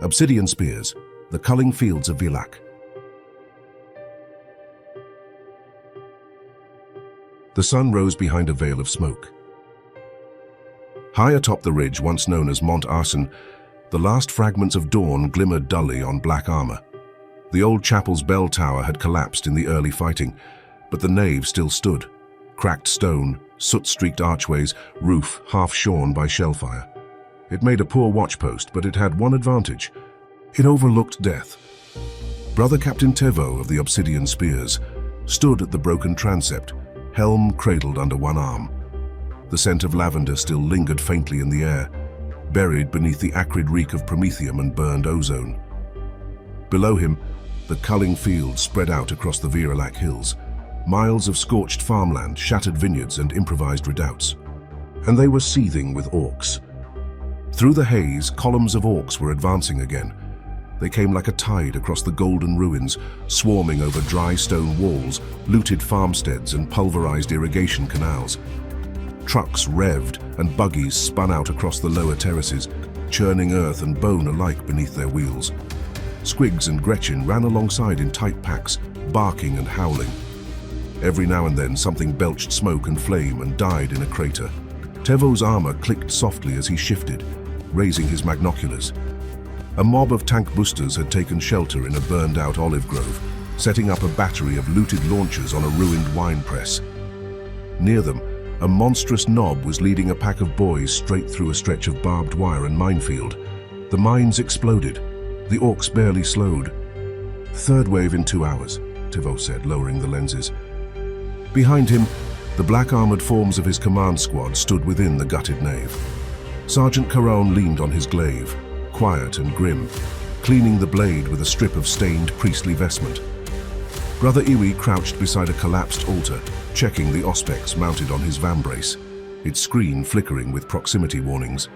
Obsidian Spears, the Culling Fields of Virelaque. The sun rose behind a veil of smoke. High atop the ridge once known as Mont Arson, the last fragments of dawn glimmered dully on black armor. The old chapel's bell tower had collapsed in the early fighting, but the nave still stood. Cracked stone, soot-streaked archways, roof half shorn by shellfire. It made a poor watchpost, but it had one advantage. It overlooked death. Brother-Captain Tevau of the Obsidian Spears stood at the broken transept, helm cradled under one arm. The scent of lavender still lingered faintly in the air, buried beneath the acrid reek of promethium and burned ozone. Below him, the Culling fields spread out across the Virelaque hills, miles of scorched farmland, shattered vineyards and improvised redoubts. And they were seething with Orcs. Through the haze, columns of Orcs were advancing again. They came like a tide across the golden ruins, swarming over dry stone walls, looted farmsteads and pulverized irrigation canals. Trucks revved and buggies spun out across the lower terraces, churning earth and bone alike beneath their wheels. Squigs and Gretchen ran alongside in tight packs, barking and howling. Every now and then something belched smoke and flame and died in a crater. Tevo's armor clicked softly as he shifted, raising his magnoculars. A mob of tank boosters had taken shelter in a burned-out olive grove, setting up a battery of looted launchers on a ruined wine press. Near them, a monstrous knob was leading a pack of boys straight through a stretch of barbed wire and minefield. The mines exploded. The Orcs barely slowed. "Third wave in 2 hours," Tevo said, lowering the lenses. Behind him, the black-armored forms of his command squad stood within the gutted nave. Sergeant Karan leaned on his glaive, quiet and grim, cleaning the blade with a strip of stained priestly vestment. Brother Iwi crouched beside a collapsed altar, checking the auspex mounted on his vambrace, its screen flickering with proximity warnings.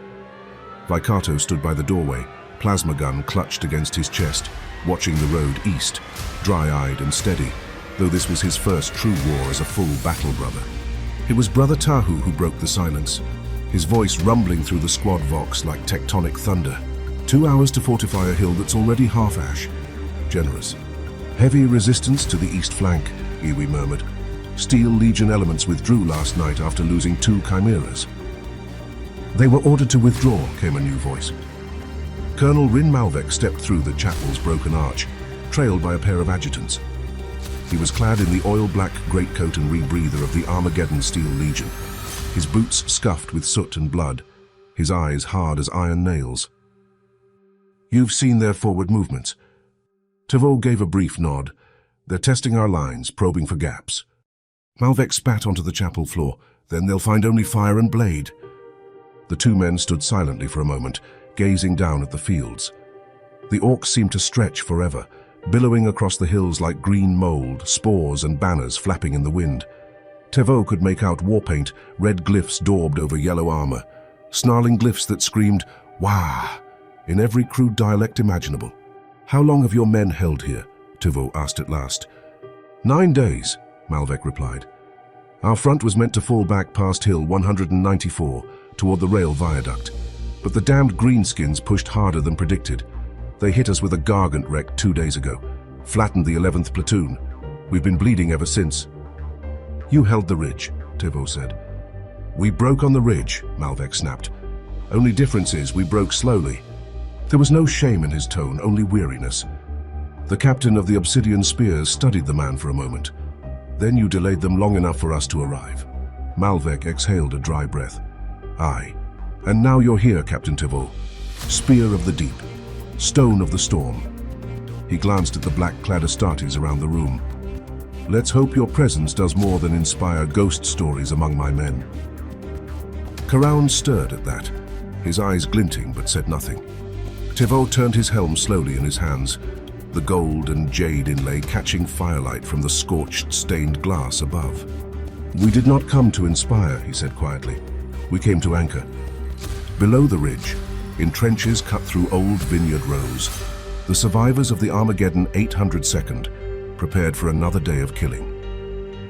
Vicato stood by the doorway, plasma gun clutched against his chest, watching the road east, dry-eyed and steady, though this was his first true war as a full battle brother. It was Brother Tahu who broke the silence, his voice rumbling through the squad vox like tectonic thunder. 2 hours to fortify a hill that's already half ash. Generous. Heavy resistance to the east flank, Iwi murmured. Steel Legion elements withdrew last night after losing 2 chimeras. They were ordered to withdraw, came a new voice. Colonel Rin Malvec stepped through the chapel's broken arch, trailed by a pair of adjutants. He was clad in the oil-black greatcoat and rebreather of the Armageddon Steel Legion, his boots scuffed with soot and blood, his eyes hard as iron nails. "You've seen their forward movements." Tevo gave a brief nod. "They're testing our lines, probing for gaps." Malvec spat onto the chapel floor. "Then they'll find only fire and blade." The 2 men stood silently for a moment, gazing down at the fields. The Orcs seemed to stretch forever, billowing across the hills like green mold, spores and banners flapping in the wind. Tevo could make out war paint, red glyphs daubed over yellow armor, snarling glyphs that screamed, "Wah!" in every crude dialect imaginable. "How long have your men held here?" Tevo asked at last. 9 days, Malvec replied. "Our front was meant to fall back past Hill 194 toward the rail viaduct, but the damned greenskins pushed harder than predicted. They hit us with a gargant wreck 2 days ago, flattened the 11th platoon. We've been bleeding ever since." "You held the ridge," Tevo said. "We broke on the ridge," Malvec snapped. "Only difference is we broke slowly." There was no shame in his tone, only weariness. The captain of the Obsidian Spears studied the man for a moment. "Then you delayed them long enough for us to arrive." Malvec exhaled a dry breath. "Aye. And now you're here, Captain Tevo. Spear of the deep. Stone of the storm." He glanced at the black-clad Astartes around the room. "Let's hope your presence does more than inspire ghost stories among my men." Karan stirred at that, his eyes glinting but said nothing. Tevo turned his helm slowly in his hands, the gold and jade inlay catching firelight from the scorched, stained glass above. "We did not come to inspire," he said quietly. "We came to anchor." Below the ridge, in trenches cut through old vineyard rows, the survivors of the Armageddon 802nd prepared for another day of killing.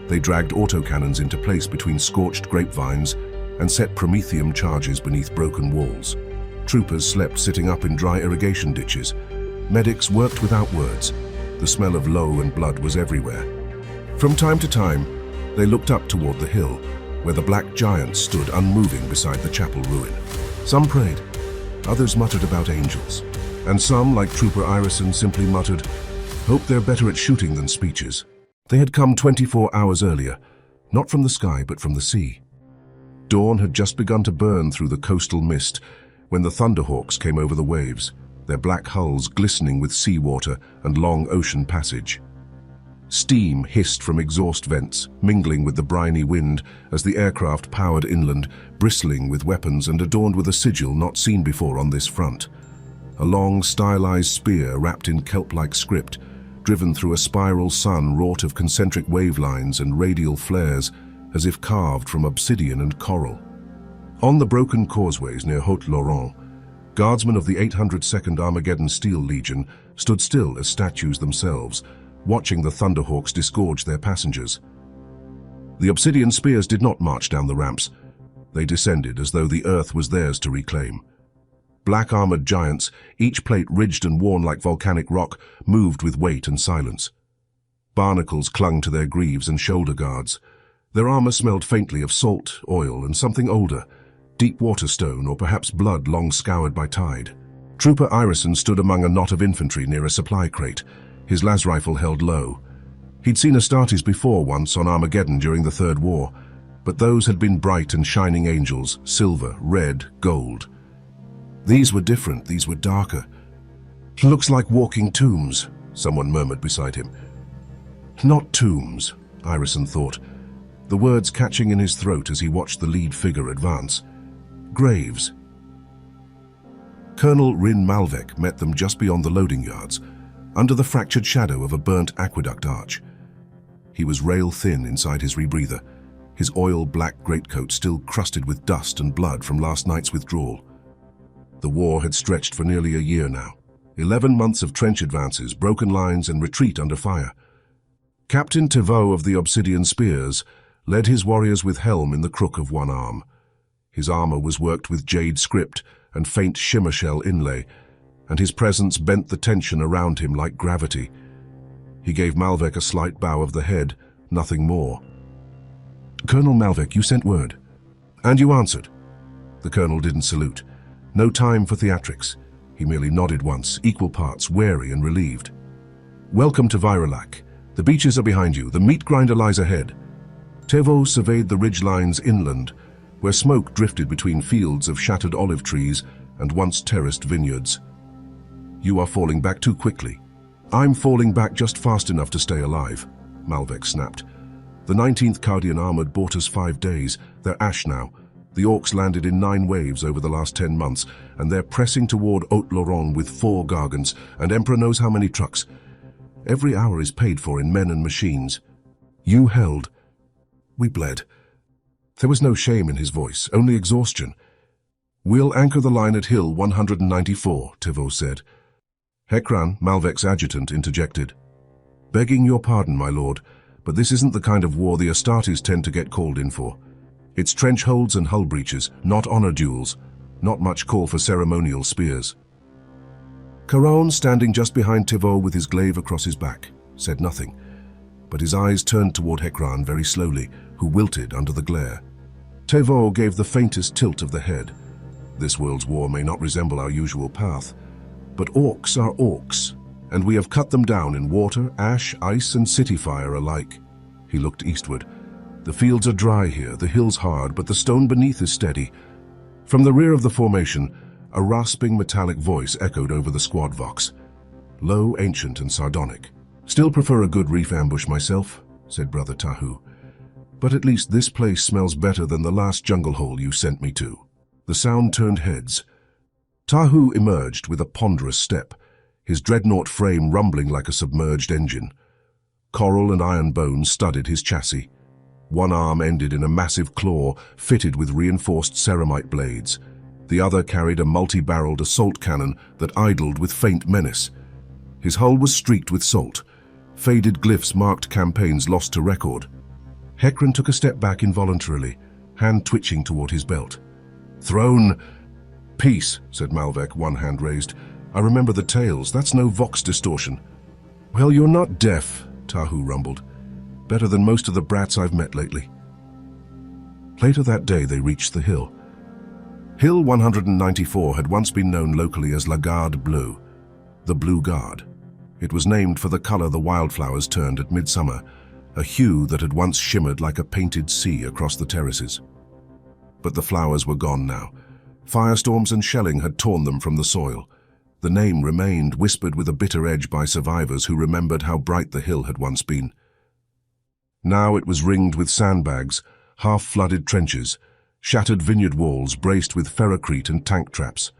They dragged autocannons into place between scorched grapevines and set promethium charges beneath broken walls. Troopers slept sitting up in dry irrigation ditches. Medics worked without words. The smell of low and blood was everywhere. From time to time, they looked up toward the hill, where the black giants stood unmoving beside the chapel ruin. Some prayed, others muttered about angels, and some, like Trooper Ireson, simply muttered, "Hope they're better at shooting than speeches." They had come 24 hours earlier, not from the sky but from the sea. Dawn had just begun to burn through the coastal mist when the Thunderhawks came over the waves, their black hulls glistening with seawater and long ocean passage. Steam hissed from exhaust vents, mingling with the briny wind as the aircraft powered inland, bristling with weapons and adorned with a sigil not seen before on this front. A long, stylized spear wrapped in kelp-like script, driven through a spiral sun wrought of concentric wavelines and radial flares, as if carved from obsidian and coral. On the broken causeways near Haute-Laurent, guardsmen of the 802nd Armageddon Steel Legion stood still as statues themselves, watching the Thunderhawks disgorge their passengers. The Obsidian Spears did not march down the ramps. They descended as though the earth was theirs to reclaim. Black-armored giants, each plate ridged and worn like volcanic rock, moved with weight and silence. Barnacles clung to their greaves and shoulder guards. Their armor smelled faintly of salt, oil, and something older, deep water stone or perhaps blood long scoured by tide. Trooper Ireson stood among a knot of infantry near a supply crate, his las rifle held low. He'd seen Astartes before once on Armageddon during the Third War, but those had been bright and shining angels, silver, red, gold. These were different, these were darker. "Looks like walking tombs," someone murmured beside him. "Not tombs," Irison thought, the words catching in his throat as he watched the lead figure advance. "Graves." Colonel Rin Malvec met them just beyond the loading yards, under the fractured shadow of a burnt aqueduct arch. He was rail-thin inside his rebreather, his oil-black greatcoat still crusted with dust and blood from last night's withdrawal. The war had stretched for nearly a year now. 11 months of trench advances, broken lines, and retreat under fire. Captain Tevau of the Obsidian Spears led his warriors with helm in the crook of one arm. His armor was worked with jade script and faint shimmer shell inlay, and his presence bent the tension around him like gravity. He gave Malvec a slight bow of the head, nothing more. "Colonel Malvec, you sent word." "And you answered." The colonel didn't salute. No time for theatrics. He merely nodded once, equal parts wary and relieved. "Welcome to Virelaque. The beaches are behind you. The meat grinder lies ahead." Tevo surveyed the ridgelines inland, where smoke drifted between fields of shattered olive trees and once terraced vineyards. "You are falling back too quickly." "I'm falling back just fast enough to stay alive," Malvec snapped. "The 19th Cardian Armored bought us 5 days. They're ash now. The Orcs landed in 9 waves over the last 10 months, and they're pressing toward Haute-Laurent with 4 gargants, and Emperor knows how many trucks. Every hour is paid for in men and machines. You held." We bled. There was no shame in his voice, only exhaustion. "We'll anchor the line at Hill 194, Tevo said. Karan, Malvec's adjutant, interjected. "Begging your pardon, my lord, but this isn't the kind of war the Astartes tend to get called in for. It's trench holds and hull breaches, not honor duels. Not much call for ceremonial spears." Karan, standing just behind Tevo with his glaive across his back, said nothing, but his eyes turned toward Karan very slowly, who wilted under the glare. Tevo gave the faintest tilt of the head. "This world's war may not resemble our usual path, but orcs are orcs, and we have cut them down in water, ash, ice, and city fire alike." He looked eastward. "The fields are dry here, the hills hard, but the stone beneath is steady." From the rear of the formation, a rasping metallic voice echoed over the squad vox. Low, ancient, and sardonic. "Still prefer a good reef ambush myself," said Brother Tahu. "But at least this place smells better than the last jungle hole you sent me to." The sound turned heads. Tahu emerged with a ponderous step, his dreadnought frame rumbling like a submerged engine. Coral and iron bones studded his chassis. One arm ended in a massive claw fitted with reinforced ceramite blades. The other carried a multi-barreled assault cannon that idled with faint menace. His hull was streaked with salt. Faded glyphs marked campaigns lost to record. Karan took a step back involuntarily, hand twitching toward his belt. "Throne!" Peace, said Malvec, one hand raised. I remember the tales. That's no vox distortion. Well, you're not deaf, Tahu rumbled. Better than most of the brats I've met lately. Later that day they reached the hill. Hill 194 had once been known locally as La Garde Bleue, the Blue Guard. It was named for the color the wildflowers turned at midsummer, a hue that had once shimmered like a painted sea across the terraces. But the flowers were gone now. Firestorms and shelling had torn them from the soil. The name remained, whispered with a bitter edge by survivors who remembered how bright the hill had once been. Now it was ringed with sandbags, half-flooded trenches, shattered vineyard walls braced with ferrocrete and tank traps.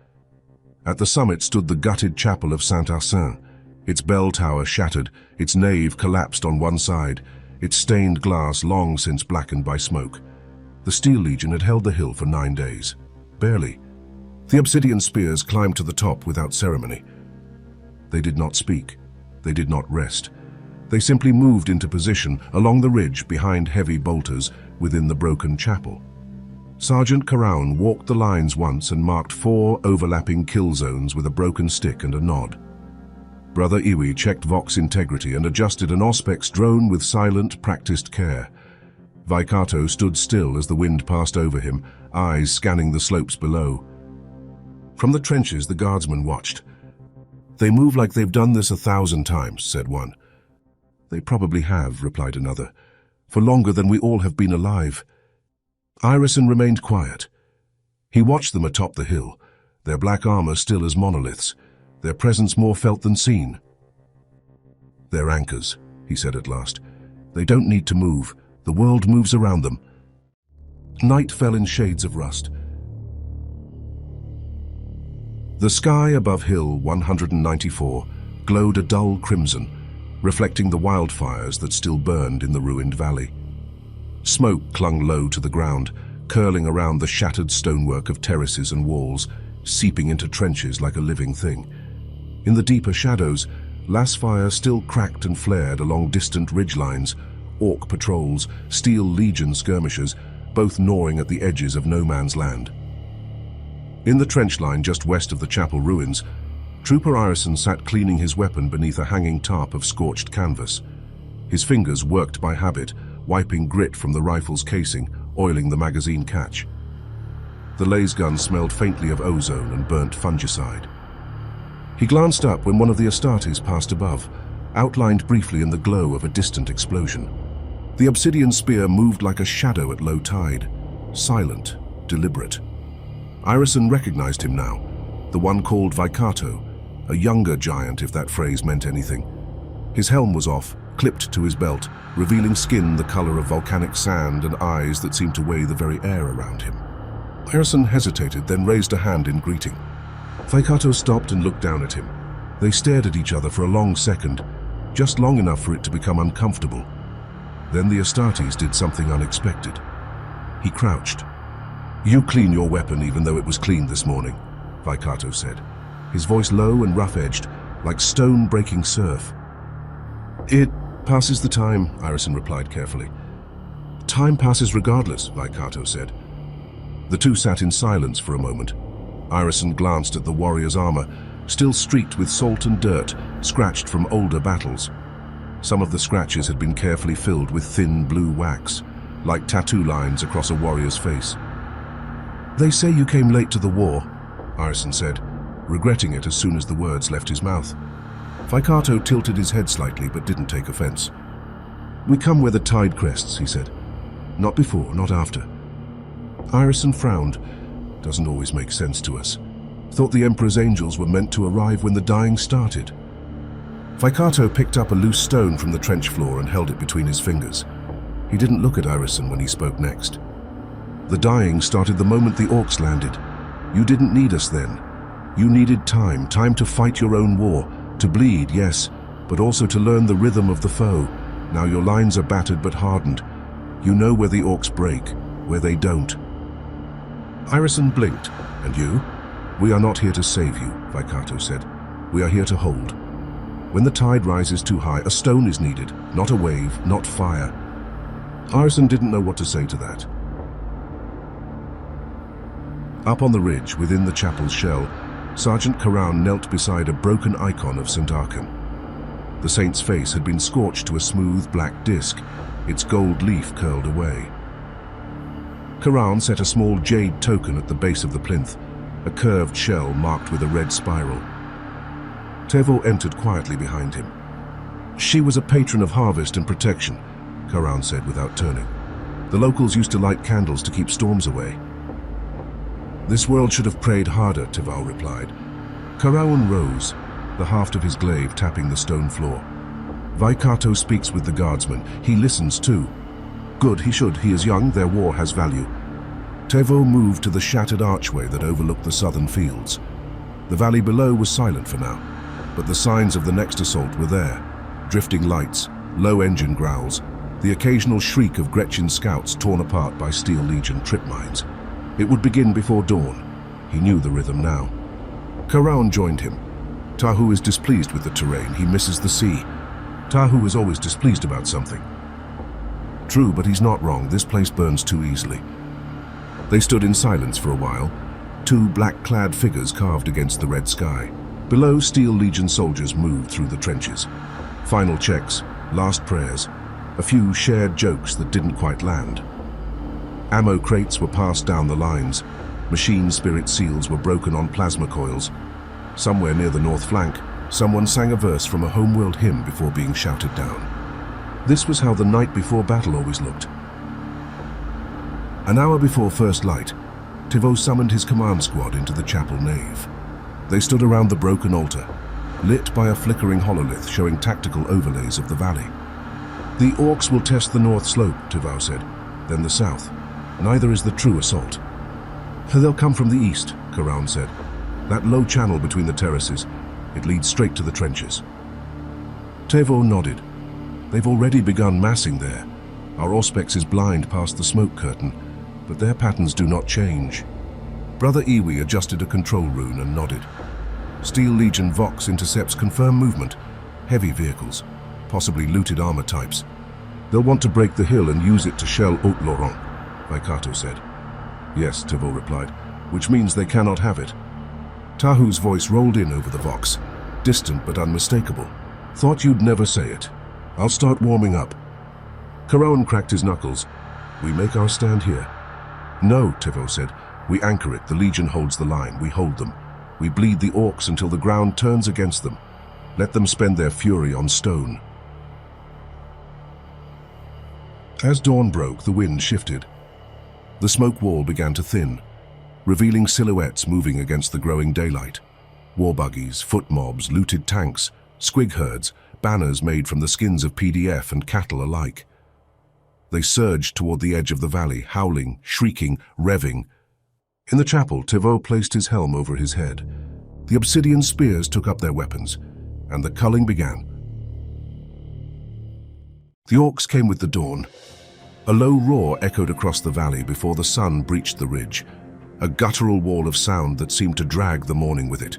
At the summit stood the gutted chapel of Saint-Arsen, its bell tower shattered, its nave collapsed on one side, its stained glass long since blackened by smoke. The Steel Legion had held the hill for 9 days. Barely. The Obsidian Spears climbed to the top without ceremony. They did not speak. They did not rest. They simply moved into position along the ridge behind heavy bolters within the broken chapel. Sergeant Karan walked the lines once and marked 4 overlapping kill zones with a broken stick and a nod. Brother Iwi checked Vox integrity and adjusted an Auspex drone with silent, practiced care. Vaikato stood still as the wind passed over him, eyes scanning the slopes below. From the trenches, the guardsmen watched. They move like they've done this 1,000 times, said one. They probably have, replied another, for longer than we all have been alive. Irison remained quiet. He watched them atop the hill, their black armor still as monoliths, their presence more felt than seen. They're anchors, he said at last. They don't need to move. The world moves around them. Night fell in shades of rust. The sky above Hill 194 glowed a dull crimson, reflecting the wildfires that still burned in the ruined valley. Smoke clung low to the ground, curling around the shattered stonework of terraces and walls, seeping into trenches like a living thing. In the deeper shadows, lasfire still cracked and flared along distant ridgelines, Orc patrols, Steel Legion skirmishers, both gnawing at the edges of no man's land. In the trench line just west of the chapel ruins, Trooper Ireson sat cleaning his weapon beneath a hanging tarp of scorched canvas. His fingers worked by habit, wiping grit from the rifle's casing, oiling the magazine catch. The laser gun smelled faintly of ozone and burnt fungicide. He glanced up when one of the Astartes passed above, outlined briefly in the glow of a distant explosion. The obsidian spear moved like a shadow at low tide, silent, deliberate. Irison recognized him now, the one called Vaikato, a younger giant if that phrase meant anything. His helm was off, clipped to his belt, revealing skin the color of volcanic sand and eyes that seemed to weigh the very air around him. Irison hesitated, then raised a hand in greeting. Vaikato stopped and looked down at him. They stared at each other for a long second, just long enough for it to become uncomfortable. Then the Astartes did something unexpected. He crouched. You clean your weapon even though it was cleaned this morning, Vaikato said, his voice low and rough-edged, like stone breaking surf. It passes the time, Irison replied carefully. Time passes regardless, Vaikato said. The two sat in silence for a moment. Irison glanced at the warrior's armor, still streaked with salt and dirt, scratched from older battles. Some of the scratches had been carefully filled with thin blue wax, like tattoo lines across a warrior's face. They say you came late to the war, Irison said, regretting it as soon as the words left his mouth. Vaikato tilted his head slightly but didn't take offense. We come where the tide crests, he said. Not before, not after. Irison frowned. Doesn't always make sense to us. Thought the Emperor's angels were meant to arrive when the dying started. Vaikato picked up a loose stone from the trench floor and held it between his fingers. He didn't look at Irison when he spoke next. The dying started the moment the Orcs landed. You didn't need us then. You needed time to fight your own war, to bleed, yes, but also to learn the rhythm of the foe. Now your lines are battered but hardened. You know where the Orcs break, where they don't. Irison blinked. And you? We are not here to save you, Vaikato said. We are here to hold. When the tide rises too high, a stone is needed, not a wave, not fire. Irison didn't know what to say to that. Up on the ridge, within the chapel's shell, Sergeant Karan knelt beside a broken icon of St. Arkan. The saint's face had been scorched to a smooth black disc, its gold leaf curled away. Karan set a small jade token at the base of the plinth, a curved shell marked with a red spiral. Tevo entered quietly behind him. "She was a patron of harvest and protection," Karan said without turning. "The locals used to light candles to keep storms away." "This world should have prayed harder," Tevau replied. Karan rose, the haft of his glaive tapping the stone floor. "Vaikato speaks with the guardsman. He listens too. Good, he should. He is young, their war has value." Tevo moved to the shattered archway that overlooked the southern fields. The valley below was silent for now, but the signs of the next assault were there. Drifting lights, low engine growls, the occasional shriek of Gretchen's scouts torn apart by Steel Legion trip mines. It would begin before dawn. He knew the rhythm now. Karan joined him. Tahu is displeased with the terrain. He misses the sea. Tahu is always displeased about something. True, but he's not wrong. This place burns too easily. They stood in silence for a while, two black-clad figures carved against the red sky. Below, Steel Legion soldiers moved through the trenches. Final checks, last prayers, a few shared jokes that didn't quite land. Ammo crates were passed down the lines. Machine spirit seals were broken on plasma coils. Somewhere near the north flank, someone sang a verse from a homeworld hymn before being shouted down. This was how the night before battle always looked. An hour before first light, Tevo summoned his command squad into the chapel nave. They stood around the broken altar, lit by a flickering hololith showing tactical overlays of the valley. "The Orcs will test the north slope," Tevau said, "then the south. Neither is the true assault." "They'll come from the east," Karan said. "That low channel between the terraces, it leads straight to the trenches." Tevo nodded. "They've already begun massing there. Our Auspex is blind past the smoke curtain, but their patterns do not change." Brother Iwi adjusted a control rune and nodded. "Steel Legion Vox intercepts confirmed movement. Heavy vehicles, possibly looted armor types. They'll want to break the hill and use it to shell Haute-Laurent," Vaikato said. "Yes," Tevo replied, "which means they cannot have it." Tahu's voice rolled in over the Vox, distant but unmistakable. "Thought you'd never say it. I'll start warming up." Karan cracked his knuckles. "We make our stand here." "No," Tevo said. "We anchor it. The Legion holds the line. We hold them. We bleed the Orcs until the ground turns against them. Let them spend their fury on stone." As dawn broke, the wind shifted. The smoke wall began to thin, revealing silhouettes moving against the growing daylight. War buggies, foot mobs, looted tanks, squig herds, banners made from the skins of PDF and cattle alike. They surged toward the edge of the valley, howling, shrieking, revving. In the chapel, Tevo placed his helm over his head. The Obsidian Spears took up their weapons, and the culling began. The Orcs came with the dawn. A low roar echoed across the valley before the sun breached the ridge, a guttural wall of sound that seemed to drag the morning with it.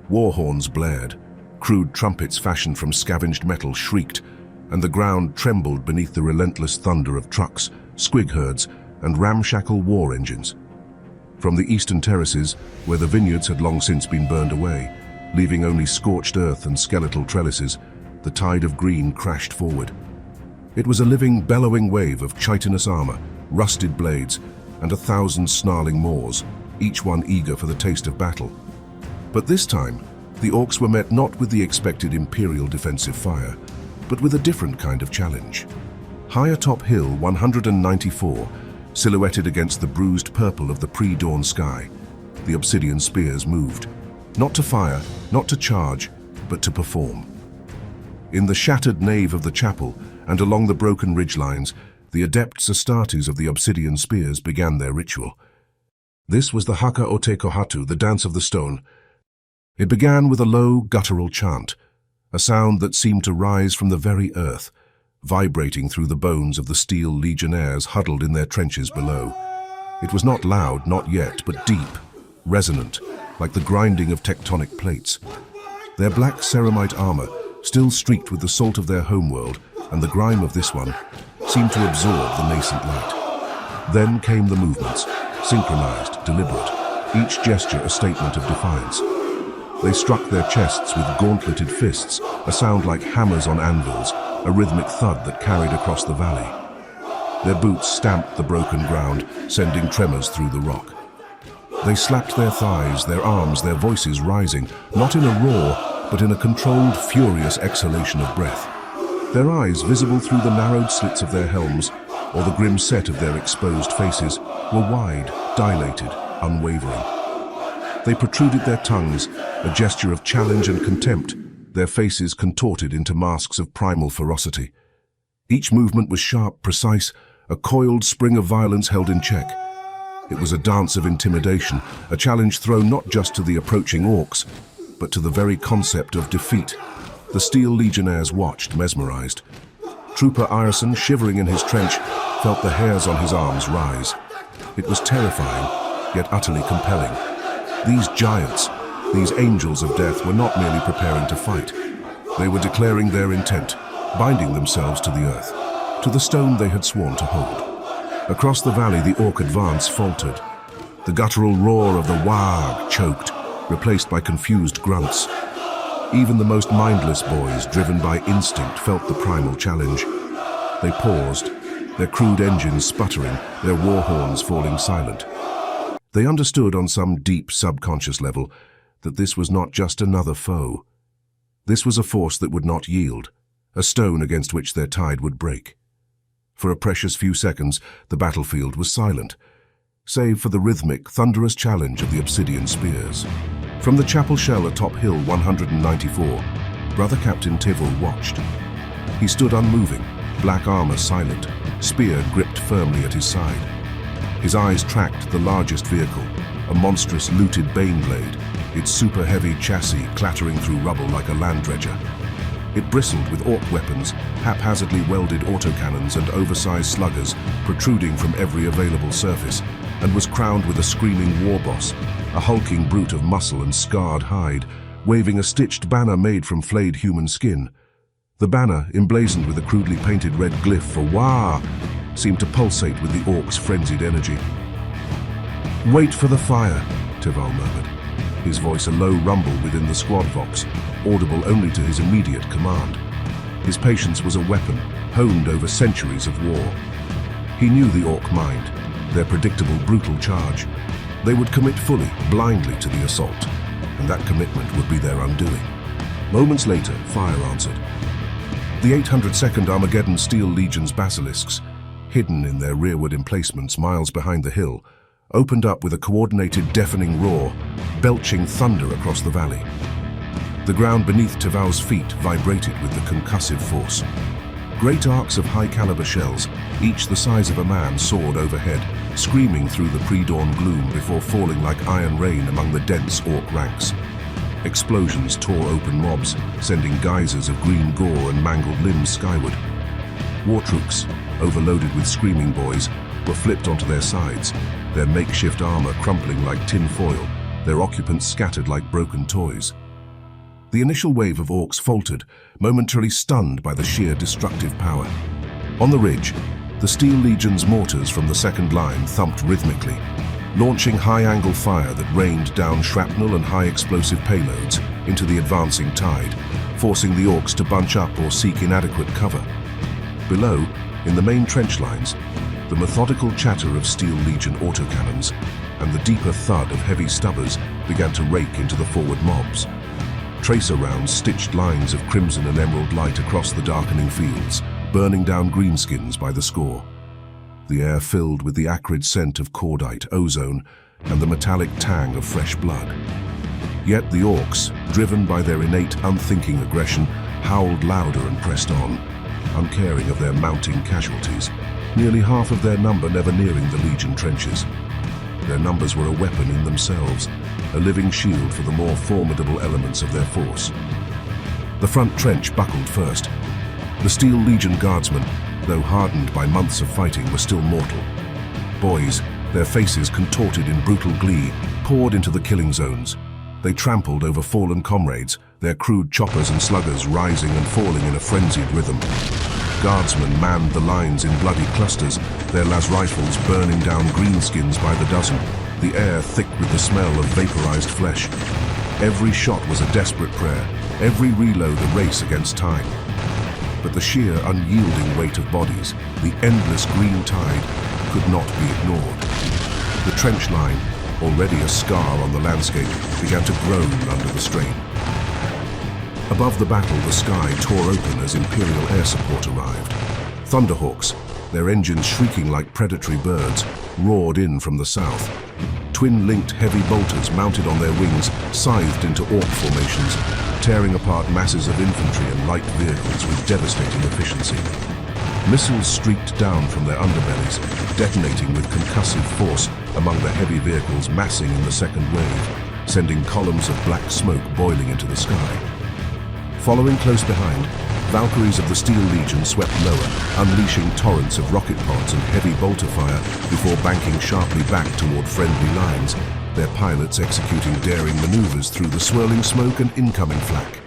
War horns blared, crude trumpets fashioned from scavenged metal shrieked, and the ground trembled beneath the relentless thunder of trucks, squig herds, and ramshackle war engines. From the eastern terraces, where the vineyards had long since been burned away, leaving only scorched earth and skeletal trellises, the tide of green crashed forward. It was a living, bellowing wave of chitinous armor, rusted blades, and 1,000 snarling maws, each one eager for the taste of battle. But this time, the Orcs were met not with the expected Imperial defensive fire, but with a different kind of challenge. High atop Hill 194, silhouetted against the bruised purple of the pre-dawn sky, the Obsidian Spears moved, not to fire, not to charge, but to perform. In the shattered nave of the chapel and along the broken ridgelines, the adept Astartes of the Obsidian Spears began their ritual. This was the Haka Ote Kohatu, the dance of the stone. It began with a low, guttural chant, a sound that seemed to rise from the very earth, vibrating through the bones of the Steel Legionnaires huddled in their trenches below. It was not loud, not yet, but deep, resonant, like the grinding of tectonic plates. Their black ceramite armor, still streaked with the salt of their homeworld and the grime of this one, seemed to absorb the nascent light. Then came the movements, synchronized, deliberate, each gesture a statement of defiance. They struck their chests with gauntleted fists, a sound like hammers on anvils, a rhythmic thud that carried across the valley. Their boots stamped the broken ground, sending tremors through the rock. They slapped their thighs, their arms, their voices rising, not in a roar, but in a controlled, furious exhalation of breath. Their eyes, visible through the narrowed slits of their helms, or the grim set of their exposed faces, were wide, dilated, unwavering. They protruded their tongues, a gesture of challenge and contempt, their faces contorted into masks of primal ferocity. Each movement was sharp, precise, a coiled spring of violence held in check. It was a dance of intimidation, a challenge thrown not just to the approaching orcs, but to the very concept of defeat. The Steel Legionnaires watched, mesmerized. Trooper Ireson, shivering in his trench, felt the hairs on his arms rise. It was terrifying, yet utterly compelling. These giants, these angels of death, were not merely preparing to fight. They were declaring their intent, binding themselves to the earth, to the stone they had sworn to hold. Across the valley, the orc advance faltered. The guttural roar of the WAAAGH choked, replaced by confused grunts. Even the most mindless boys, driven by instinct, felt the primal challenge. They paused, their crude engines sputtering, their war horns falling silent. They understood on some deep subconscious level that this was not just another foe. This was a force that would not yield, a stone against which their tide would break. For a precious few seconds, the battlefield was silent, save for the rhythmic, thunderous challenge of the Obsidian Spears. From the chapel shell atop Hill 194, Brother-Captain Tevau watched. He stood unmoving, black armor silent, spear gripped firmly at his side. His eyes tracked the largest vehicle, a monstrous looted baneblade, its super-heavy chassis clattering through rubble like a land dredger. It bristled with orc weapons, haphazardly welded autocannons and oversized sluggers protruding from every available surface, and was crowned with a screaming war boss, a hulking brute of muscle and scarred hide, waving a stitched banner made from flayed human skin. The banner, emblazoned with a crudely painted red glyph for WAAAGH, seemed to pulsate with the orcs' frenzied energy. "Wait for the fire," Tivolo murmured, his voice a low rumble within the squad vox, audible only to his immediate command. His patience was a weapon, honed over centuries of war. He knew the orc mind, their predictable, brutal charge. They would commit fully, blindly to the assault, and that commitment would be their undoing. Moments later, fire answered. The 802nd Armageddon Steel Legion's basilisks, hidden in their rearward emplacements miles behind the hill, opened up with a coordinated, deafening roar, belching thunder across the valley. The ground beneath Tevau's feet vibrated with the concussive force. Great arcs of high-caliber shells, each the size of a man, soared overhead, screaming through the pre-dawn gloom before falling like iron rain among the dense orc ranks. Explosions tore open mobs, sending geysers of green gore and mangled limbs skyward. War troops, overloaded with screaming boys, were flipped onto their sides, their makeshift armor crumpling like tin foil, their occupants scattered like broken toys. The initial wave of orcs faltered, momentarily stunned by the sheer destructive power. On the ridge, the Steel Legion's mortars from the second line thumped rhythmically, launching high-angle fire that rained down shrapnel and high-explosive payloads into the advancing tide, forcing the orcs to bunch up or seek inadequate cover. Below, in the main trench lines, the methodical chatter of Steel Legion autocannons and the deeper thud of heavy stubbers began to rake into the forward mobs. Tracer rounds stitched lines of crimson and emerald light across the darkening fields, burning down greenskins by the score. The air filled with the acrid scent of cordite, ozone, and the metallic tang of fresh blood. Yet the orcs, driven by their innate, unthinking aggression, howled louder and pressed on, uncaring of their mounting casualties, nearly half of their number never nearing the Legion trenches. Their numbers were a weapon in themselves, a living shield for the more formidable elements of their force. The front trench buckled first. The Steel Legion guardsmen, though hardened by months of fighting, were still mortal. Boys, their faces contorted in brutal glee, poured into the killing zones. They trampled over fallen comrades, their crude choppers and sluggers rising and falling in a frenzied rhythm. guardsmen manned the lines in bloody clusters, their las rifles burning down greenskins by the dozen, the air thick with the smell of vaporized flesh. Every shot was a desperate prayer, every reload a race against time. But the sheer, unyielding weight of bodies, the endless green tide, could not be ignored. The trench line, already a scar on the landscape, began to groan under the strain. Above the battle, the sky tore open as Imperial air support arrived. Thunderhawks, their engines shrieking like predatory birds, roared in from the south. Twin-linked heavy bolters mounted on their wings scythed into Orc formations, tearing apart masses of infantry and light vehicles with devastating efficiency. Missiles streaked down from their underbellies, detonating with concussive force among the heavy vehicles massing in the second wave, sending columns of black smoke boiling into the sky. Following close behind, Valkyries of the Steel Legion swept lower, unleashing torrents of rocket pods and heavy bolter fire before banking sharply back toward friendly lines, their pilots executing daring maneuvers through the swirling smoke and incoming flak.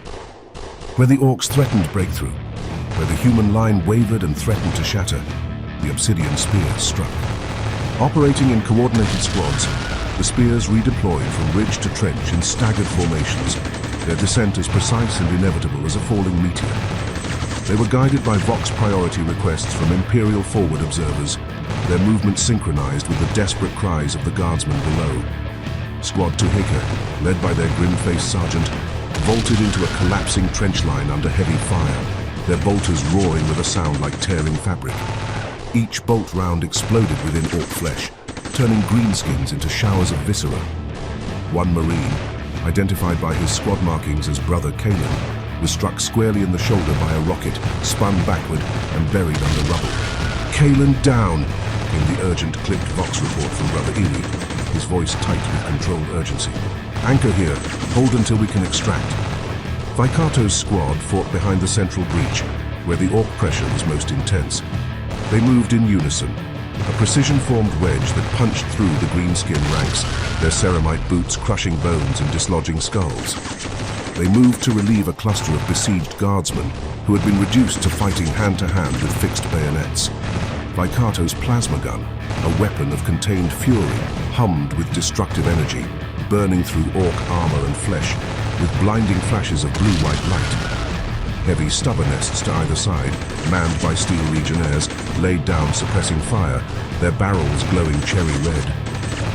Where the Orcs threatened breakthrough, where the human line wavered and threatened to shatter, the Obsidian Spears struck. Operating in coordinated squads, the Spears redeployed from ridge to trench in staggered formations, their descent as precise and inevitable as a falling meteor. They were guided by Vox priority requests from Imperial forward observers, their movements synchronized with the desperate cries of the guardsmen below. Squad Tuhika, led by their grim-faced sergeant, vaulted into a collapsing trench line under heavy fire, their bolters roaring with a sound like tearing fabric. Each bolt round exploded within Orc flesh, turning greenskins into showers of viscera. One Marine, identified by his squad markings as Brother Karan, was struck squarely in the shoulder by a rocket, spun backward and buried under rubble. "Kalan down!" came the urgent clipped Vox report from Brother Ely, his voice tight with controlled urgency. "Anchor here, hold until we can extract." Vicato's squad fought behind the central breach, where the Orc pressure was most intense. They moved in unison, a precision-formed wedge that punched through the greenskin ranks, their ceramite boots crushing bones and dislodging skulls. They moved to relieve a cluster of besieged guardsmen who had been reduced to fighting hand-to-hand with fixed bayonets. Vicato's plasma gun, a weapon of contained fury, hummed with destructive energy, burning through Orc armor and flesh with blinding flashes of blue-white light. Heavy stubber nests to either side, manned by Steel Legionnaires, laid down suppressing fire, their barrels glowing cherry red.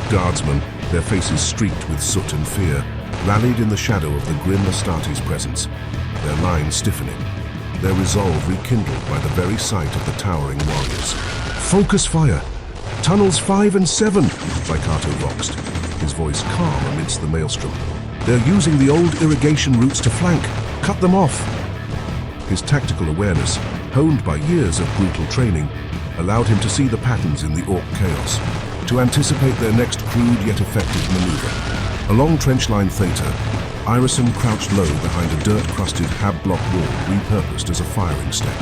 Guardsmen, their faces streaked with soot and fear, rallied in the shadow of the grim Astartes' presence, their lines stiffening, their resolve rekindled by the very sight of the towering warriors. "Focus fire! Tunnels 5 and 7, Vicato voxed, his voice calm amidst the maelstrom. "They're using the old irrigation routes to flank. Cut them off!" His tactical awareness, honed by years of brutal training, allowed him to see the patterns in the Orc chaos, to anticipate their next crude yet effective maneuver. Along trenchline Theta, Irison crouched low behind a dirt-crusted hab-block wall repurposed as a firing step.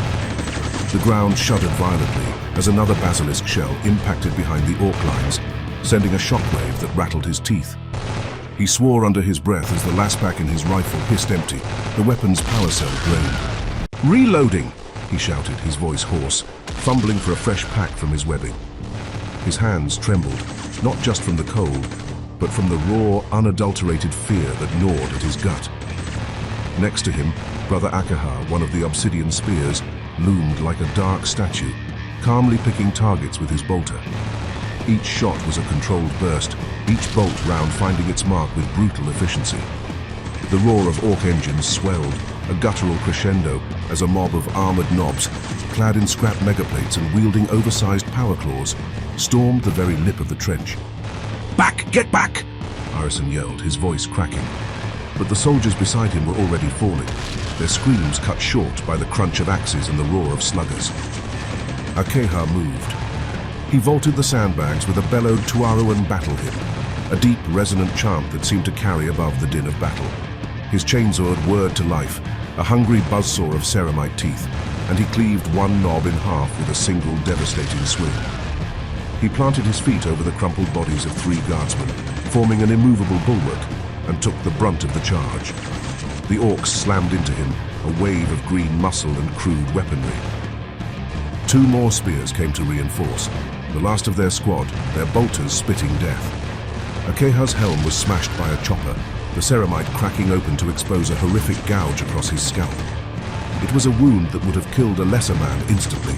The ground shuddered violently as another basilisk shell impacted behind the Orc lines, sending a shockwave that rattled his teeth. He swore under his breath as the last-pack in his rifle hissed empty, the weapon's power cell drained. "Reloading!" he shouted, his voice hoarse, fumbling for a fresh pack from his webbing. His hands trembled, not just from the cold, but from the raw, unadulterated fear that gnawed at his gut. Next to him, Brother Akaha, one of the Obsidian Spears, loomed like a dark statue, calmly picking targets with his bolter. Each shot was a controlled burst, each bolt round finding its mark with brutal efficiency. The roar of Orc engines swelled, a guttural crescendo, as a mob of armored knobs, clad in scrap megaplates and wielding oversized power claws, stormed the very lip of the trench. "Back! Get back!" Irison yelled, his voice cracking. But the soldiers beside him were already falling, their screams cut short by the crunch of axes and the roar of sluggers. Akaha moved. He vaulted the sandbags with a bellowed Tuaruan battle hymn, a deep, resonant chant that seemed to carry above the din of battle. His chainsword whirred to life, a hungry buzzsaw of ceramite teeth, and he cleaved one knob in half with a single devastating swing. He planted his feet over the crumpled bodies of 3 guardsmen, forming an immovable bulwark, and took the brunt of the charge. The Orcs slammed into him, a wave of green muscle and crude weaponry. 2 more spears came to reinforce, the last of their squad, their bolters spitting death. Akeha's helm was smashed by a chopper, the ceramite cracking open to expose a horrific gouge across his scalp. It was a wound that would have killed a lesser man instantly,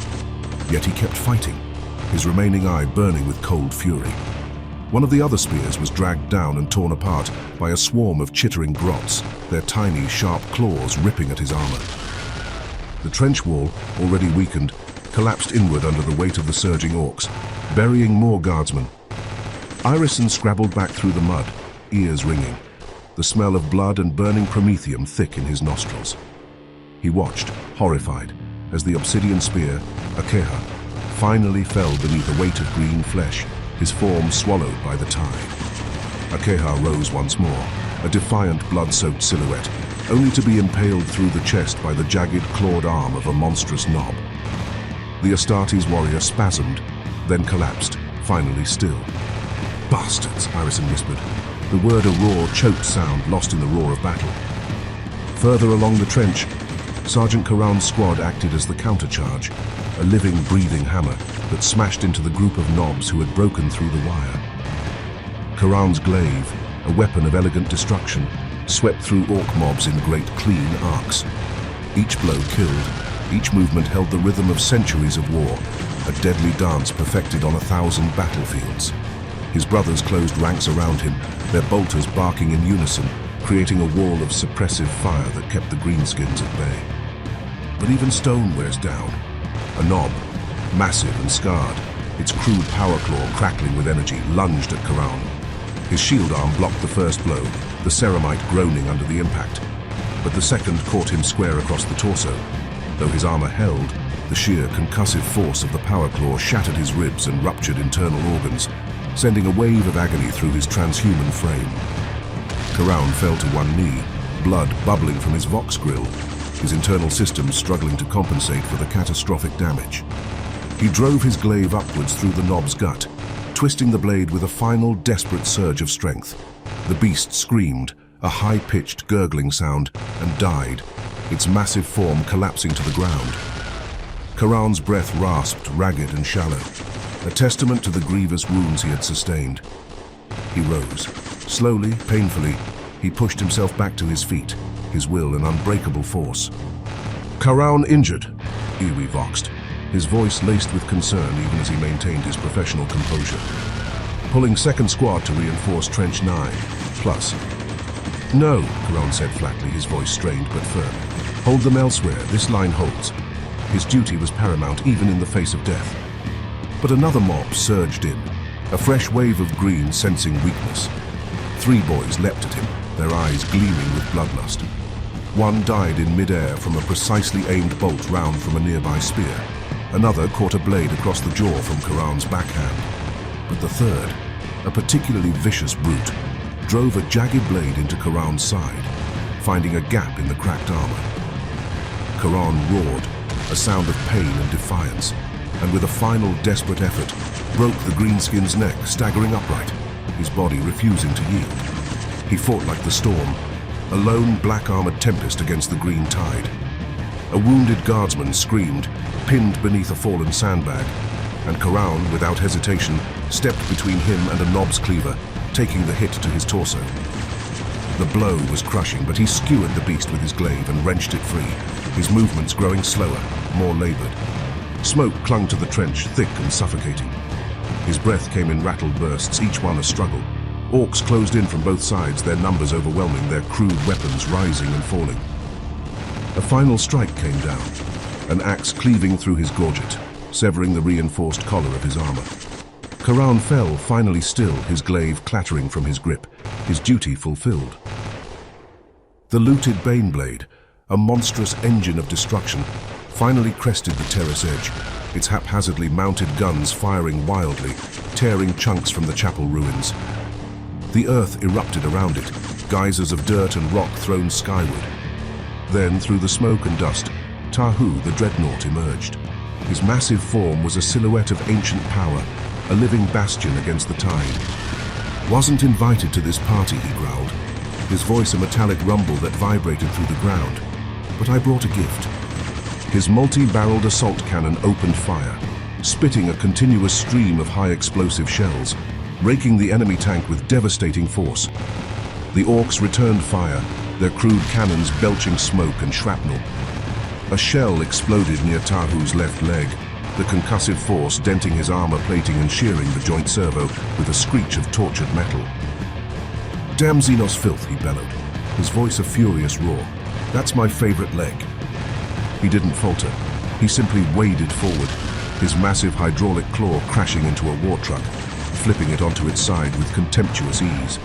yet he kept fighting, his remaining eye burning with cold fury. One of the other spears was dragged down and torn apart by a swarm of chittering grots, their tiny, sharp claws ripping at his armor. The trench wall, already weakened, collapsed inward under the weight of the surging orcs, burying more guardsmen. Irison scrabbled back through the mud, ears ringing, the smell of blood and burning promethium thick in his nostrils. He watched, horrified, as the obsidian spear, Akeha, finally fell beneath a weight of green flesh, his form swallowed by the tide. Akeha rose once more, a defiant blood-soaked silhouette, only to be impaled through the chest by the jagged clawed arm of a monstrous knob. The Astartes warrior spasmed, then collapsed, finally still. "Bastards," Irison whispered, the word a raw, choked sound lost in the roar of battle. Further along the trench, Sergeant Karan's squad acted as the countercharge, a living, breathing hammer that smashed into the group of knobs who had broken through the wire. Karan's glaive, a weapon of elegant destruction, swept through orc mobs in great, clean arcs. Each blow killed, each movement held the rhythm of centuries of war, a deadly dance perfected on 1,000 battlefields. His brothers closed ranks around him, their bolters barking in unison, creating a wall of suppressive fire that kept the greenskins at bay. But even stone wears down. A knob, massive and scarred, its crude power claw crackling with energy, lunged at Karan. His shield arm blocked the first blow, the ceramite groaning under the impact. But the second caught him square across the torso. Though his armor held, the sheer concussive force of the power claw shattered his ribs and ruptured internal organs, sending a wave of agony through his transhuman frame. Karan fell to one knee, blood bubbling from his vox grill, his internal systems struggling to compensate for the catastrophic damage. He drove his glaive upwards through the knob's gut, twisting the blade with a final desperate surge of strength. The beast screamed, a high-pitched gurgling sound, and died, its massive form collapsing to the ground. Karan's breath rasped, ragged and shallow, a testament to the grievous wounds he had sustained. He rose. Slowly, painfully, he pushed himself back to his feet, his will an unbreakable force. "Karan injured," Iwi voxed, his voice laced with concern even as he maintained his professional composure. "Pulling second squad to reinforce Trench 9, plus." "No," Karan said flatly, his voice strained but firm. "Hold them elsewhere, this line holds." His duty was paramount even in the face of death. But another mob surged in, a fresh wave of green sensing weakness. 3 boys leapt at him, their eyes gleaming with bloodlust. One died in mid-air from a precisely aimed bolt round from a nearby spear. Another caught a blade across the jaw from Karan's backhand. But the third, a particularly vicious brute, drove a jagged blade into Karan's side, finding a gap in the cracked armor. Karan roared, a sound of pain and defiance, and with a final desperate effort, broke the greenskin's neck, staggering upright, his body refusing to yield. He fought like the storm, a lone black-armored tempest against the green tide. A wounded guardsman screamed, pinned beneath a fallen sandbag, and Karan, without hesitation, stepped between him and a knob's cleaver, taking the hit to his torso. The blow was crushing, but he skewered the beast with his glaive and wrenched it free, his movements growing slower, more labored. Smoke clung to the trench, thick and suffocating. His breath came in rattled bursts, each one a struggle. Orcs closed in from both sides, their numbers overwhelming, their crude weapons rising and falling. A final strike came down, an axe cleaving through his gorget, severing the reinforced collar of his armor. Karan fell, finally still, his glaive clattering from his grip, his duty fulfilled. The looted Baneblade, a monstrous engine of destruction, finally crested the terrace edge, its haphazardly mounted guns firing wildly, tearing chunks from the chapel ruins. The earth erupted around it, geysers of dirt and rock thrown skyward. Then, through the smoke and dust, Tahu the Dreadnaugh emerged. His massive form was a silhouette of ancient power, a living bastion against the tide. "Wasn't invited to this party," he growled, his voice a metallic rumble that vibrated through the ground. "But I brought a gift." His multi-barreled assault cannon opened fire, spitting a continuous stream of high-explosive shells, raking the enemy tank with devastating force. The Orcs returned fire, their crude cannons belching smoke and shrapnel. A shell exploded near Tahu's left leg, the concussive force denting his armor plating and shearing the joint servo with a screech of tortured metal. "Damn xenos filth," he bellowed, his voice a furious roar. "That's my favorite leg." He didn't falter. He simply waded forward, his massive hydraulic claw crashing into a war truck, flipping it onto its side with contemptuous ease.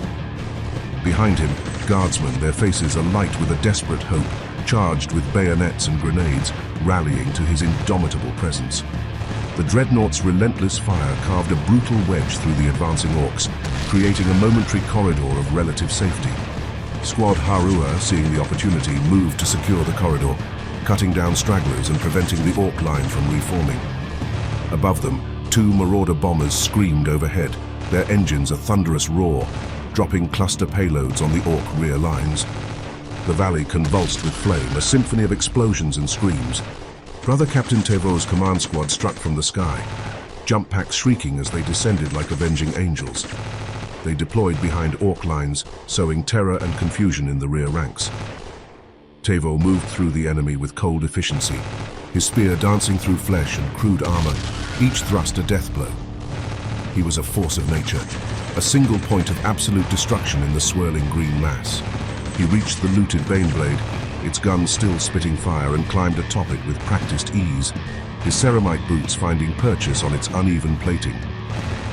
Behind him, guardsmen, their faces alight with a desperate hope, charged with bayonets and grenades, rallying to his indomitable presence. The Dreadnaught's relentless fire carved a brutal wedge through the advancing Orcs, creating a momentary corridor of relative safety. Squad Harua, seeing the opportunity, moved to secure the corridor, cutting down stragglers and preventing the Orc line from reforming. Above them, two Marauder bombers screamed overhead, their engines a thunderous roar, dropping cluster payloads on the Orc rear lines. The valley convulsed with flame, a symphony of explosions and screams. Brother-Captain Tevau's command squad struck from the sky, jump packs shrieking as they descended like avenging angels. They deployed behind Orc lines, sowing terror and confusion in the rear ranks. Tevo moved through the enemy with cold efficiency, his spear dancing through flesh and crude armor, each thrust a death blow. He was a force of nature, a single point of absolute destruction in the swirling green mass. He reached the looted Baneblade, its gun still spitting fire, and climbed atop it with practiced ease, his ceramite boots finding purchase on its uneven plating.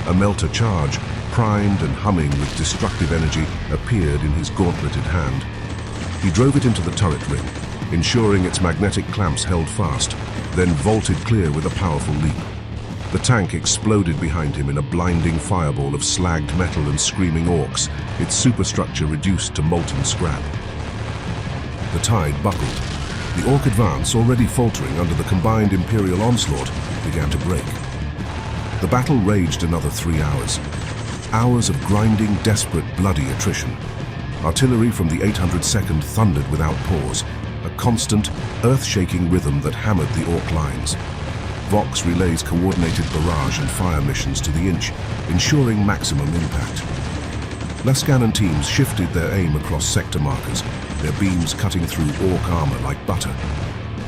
A melter charge, primed and humming with destructive energy, appeared in his gauntleted hand. He drove it into the turret ring, ensuring its magnetic clamps held fast, then vaulted clear with a powerful leap. The tank exploded behind him in a blinding fireball of slagged metal and screaming Orcs, its superstructure reduced to molten scrap. The tide buckled. The Orc advance, already faltering under the combined Imperial onslaught, began to break. The battle raged another 3 hours. Hours of grinding, desperate, bloody attrition. Artillery from the 802nd thundered without pause, a constant, earth-shaking rhythm that hammered the Orc lines. Vox relays coordinated barrage and fire missions to the inch, ensuring maximum impact. Lascanon teams shifted their aim across sector markers, their beams cutting through Orc armor like butter.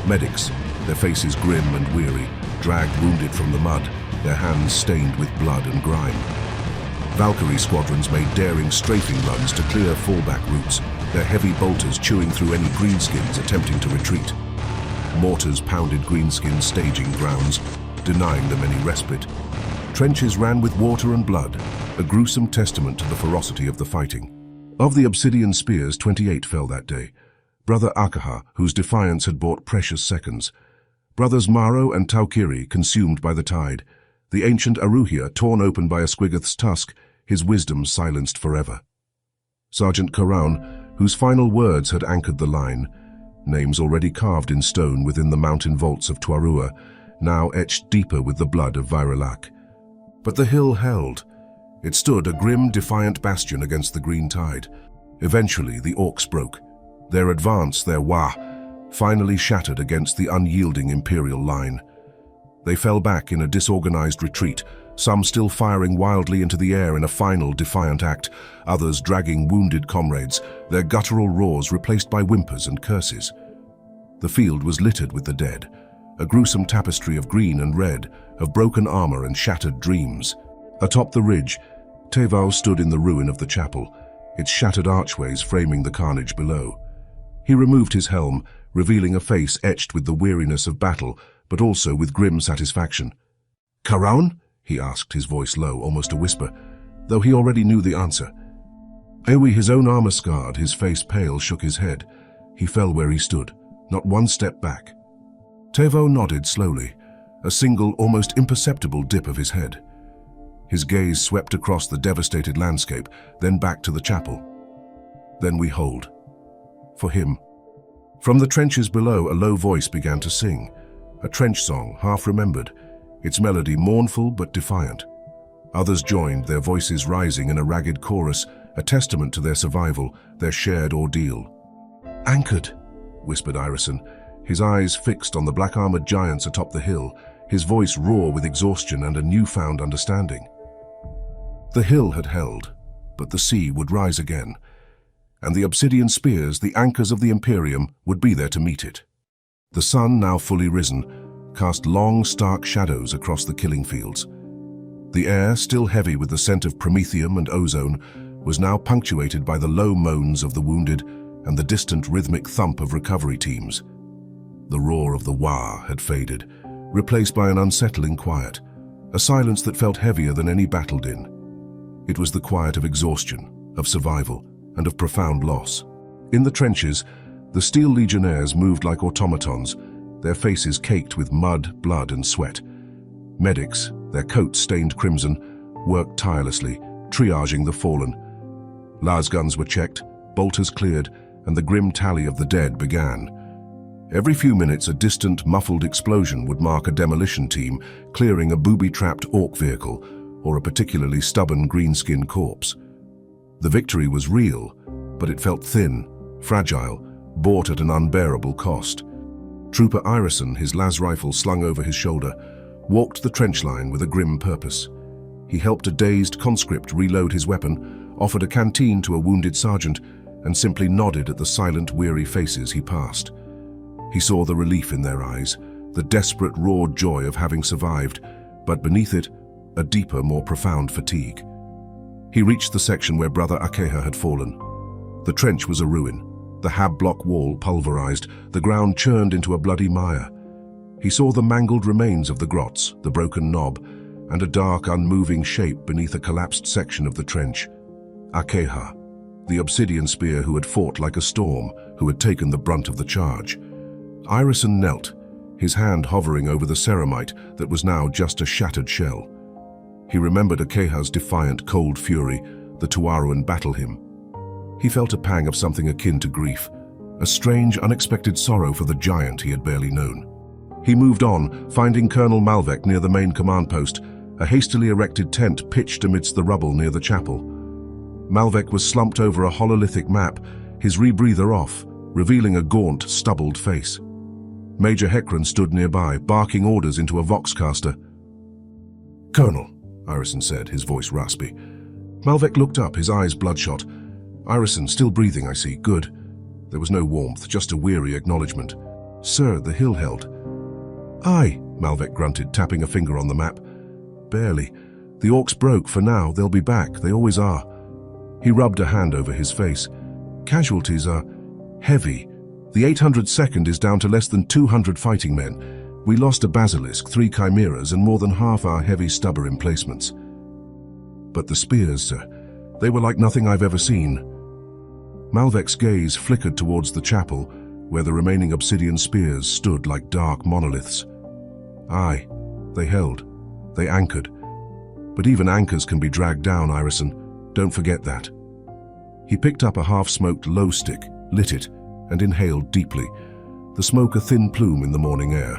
Medics, their faces grim and weary, dragged wounded from the mud, their hands stained with blood and grime. Valkyrie squadrons made daring strafing runs to clear fallback routes, their heavy bolters chewing through any greenskins attempting to retreat. Mortars pounded greenskin staging grounds, denying them any respite. Trenches ran with water and blood, a gruesome testament to the ferocity of the fighting. Of the Obsidian Spears, 28 fell that day. Brother WAAAGH, whose defiance had bought precious seconds. Brothers Maro and Taukiri consumed by the tide. The ancient Aruhia torn open by a Squiggoth's tusk, his wisdom silenced forever. Sergeant Karan, whose final words had anchored the line, names already carved in stone within the mountain vaults of Tuarua, now etched deeper with the blood of Virelaque. But the hill held. It stood a grim, defiant bastion against the green tide. Eventually, the Orcs broke. Their advance, their WAAAGH, finally shattered against the unyielding Imperial line. They fell back in a disorganized retreat, some still firing wildly into the air in a final defiant act, others dragging wounded comrades, their guttural roars replaced by whimpers and curses. The field was littered with the dead, a gruesome tapestry of green and red, of broken armor and shattered dreams. Atop the ridge, Tevau stood in the ruin of the chapel, its shattered archways framing the carnage below. He removed his helm, revealing a face etched with the weariness of battle, but also with grim satisfaction. "Karan?" he asked, his voice low, almost a whisper, though he already knew the answer. Ewi, his own armor scarred, his face pale, shook his head. He fell where he stood, not one step back. Tevo nodded slowly, a single, almost imperceptible dip of his head. His gaze swept across the devastated landscape, then back to the chapel. "Then we hold. For him." From the trenches below, a low voice began to sing, a trench song, half-remembered, its melody mournful but defiant. Others joined, their voices rising in a ragged chorus, a testament to their survival, their shared ordeal. "Anchored," whispered Irison, his eyes fixed on the black-armored giants atop the hill, his voice raw with exhaustion and a newfound understanding. The hill had held, but the sea would rise again, and the Obsidian Spears, the anchors of the Imperium, would be there to meet it. The sun, now fully risen, cast long, stark shadows across the killing fields. The air, still heavy with the scent of promethium and ozone, was now punctuated by the low moans of the wounded and the distant rhythmic thump of recovery teams. The roar of the WAAAGH had faded, replaced by an unsettling quiet, a silence that felt heavier than any battle din. It was the quiet of exhaustion, of survival, and of profound loss. In the trenches, the Steel Legionnaires moved like automatons, their faces caked with mud, blood, and sweat. Medics, their coats stained crimson, worked tirelessly, triaging the fallen. Lasguns were checked, bolters cleared, and the grim tally of the dead began. Every few minutes, a distant, muffled explosion would mark a demolition team clearing a booby-trapped Orc vehicle or a particularly stubborn green-skinned corpse. The victory was real, but it felt thin, fragile, bought at an unbearable cost. Trooper Ireson, his las rifle slung over his shoulder, walked the trench line with a grim purpose. He helped a dazed conscript reload his weapon, offered a canteen to a wounded sergeant, and simply nodded at the silent, weary faces he passed. He saw the relief in their eyes, the desperate, raw joy of having survived, but beneath it, a deeper, more profound fatigue. He reached the section where Brother Akeha had fallen. The trench was a ruin, the hab block wall pulverized, the ground churned into a bloody mire. He saw the mangled remains of the grots, the broken knob, and a dark, unmoving shape beneath a collapsed section of the trench. Akeha, the obsidian spear who had fought like a storm, who had taken the brunt of the charge. Irison knelt, his hand hovering over the ceramite that was now just a shattered shell. He remembered Akeha's defiant, cold fury, the Tuaruan battle hymn. He felt a pang of something akin to grief, a strange, unexpected sorrow for the giant he had barely known. He moved on, finding Colonel Malvec near the main command post, a hastily erected tent pitched amidst the rubble near the chapel. Malvec was slumped over a hololithic map, his rebreather off, revealing a gaunt, stubbled face. Major Hekran stood nearby, barking orders into a voxcaster. "Colonel," Irison said, his voice raspy. Malvec looked up, his eyes bloodshot. "Irison, still breathing, I see. Good." There was no warmth, just a weary acknowledgement. "Sir, the hill held." "Aye," Malvec grunted, tapping a finger on the map. "Barely. The Orcs broke for now. They'll be back. They always are." He rubbed a hand over his face. "Casualties are heavy. The 802nd is down to less than 200 fighting men. We lost a basilisk, 3 chimeras, and more than half our heavy stubber emplacements. But the spears, sir, they were like nothing I've ever seen." Malvec's gaze flickered towards the chapel, where the remaining obsidian spears stood like dark monoliths. "Aye, they held. They anchored. But even anchors can be dragged down, Irison. Don't forget that." He picked up a half-smoked low stick, lit it, and inhaled deeply, the smoke a thin plume in the morning air.